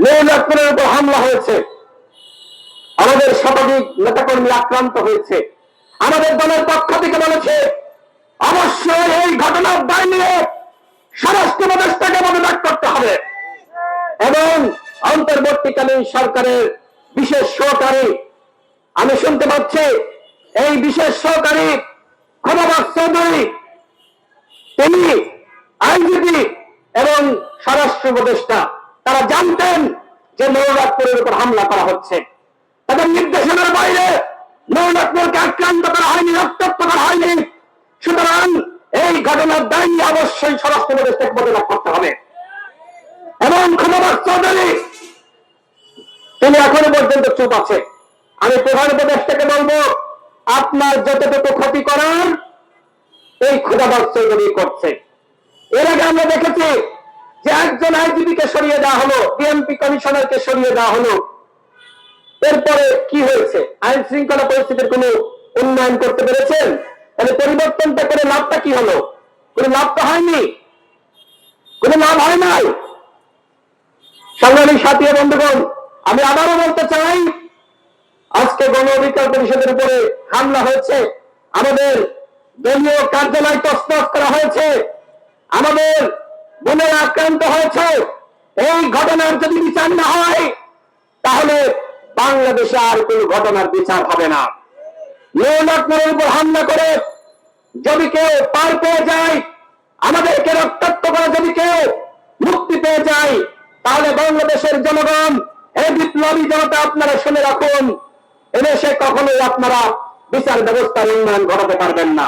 নৌলাপুরের উপর হামলা হয়েছে, আমাদের শতাধিক নেতাকর্মী আক্রান্ত হয়েছে। আমাদের দলের পক্ষ থেকে বলেছে অবশ্যই এই ঘটনার দায় নিয়ে স্বরাষ্ট্র উপদেষ্টাকে পদত্যাগ করতে হবে এবং অন্তর্বর্তীকালীন সরকারের বিশেষ সহকারী, আমি শুনতে পাচ্ছি এই বিশেষ সহকারী ক্ষমতাবান চৌধুরী, তিনি আইনজীবী এবং স্বরাষ্ট্র উপদেষ্টা, তারা জানতেন যে নৌলাপুরের উপর হামলা করা হচ্ছে। তাদের নির্দেশনার বাইরে নৌলাপুরকে আক্রান্ত করা হয়নি, রক্তাক্ত করা হয়নি। সুতরাং এই ঘটনার দায় নিয়ে অবশ্যই স্বরাষ্ট্র উপদেষ্টাকে পদত্যাগ করতে হবে। এবং ক্ষমতাবান চৌধুরী তিনি এখনো পর্যন্ত চুপ আছে। আমি প্রধান উপদেষ্টাকে বলবো, আপনার যতটুকু ক্ষতি করার এই ক্ষমতাবান চৌধুরী করছে। এর আগে আমরা দেখেছি যে একজন আইনজীবীকে সরিয়ে দেওয়া হলো, বিএনপি কমিশনারকে সরিয়ে দেওয়া হলো। এরপরে কি হয়েছে? আইন শৃঙ্খলা পরিস্থিতির কোন উন্নয়ন করতে পেরেছেন? তাহলে পরিবর্তনটা করে লাভটা কি হলো? কোন লাভ তো হয়নি, কোন লাভ হয় নাই। সংগ্রামী সাথী বন্ধুগণ, আমি আবারও বলতে চাই, আজকে গণ অধিকার পরিষদের উপরে হামলা হয়েছে, আমাদের দলীয় কার্যালয় তছনছ করা হয়েছে, আমাদের বোনেরা আক্রান্ত হয়েছে। এই ঘটনার যদি বিচার না হয় তাহলে বাংলাদেশে আর কোন ঘটনার বিচার হবে না। নৌলাপুরের উপর হামলা করে যদি কেউ পার পেয়ে যায়, আমাদেরকে রক্তাক্ত করে যদি কেউ মুক্তি পেয়ে যায়, তাহলে বাংলাদেশের জনগণ, এই বিপ্লবী জনতা, আপনারা শুনে রাখুন, এদেশে কখনোই আপনারা বিচার ব্যবস্থার উন্নয়ন ঘটাতে পারবেন না।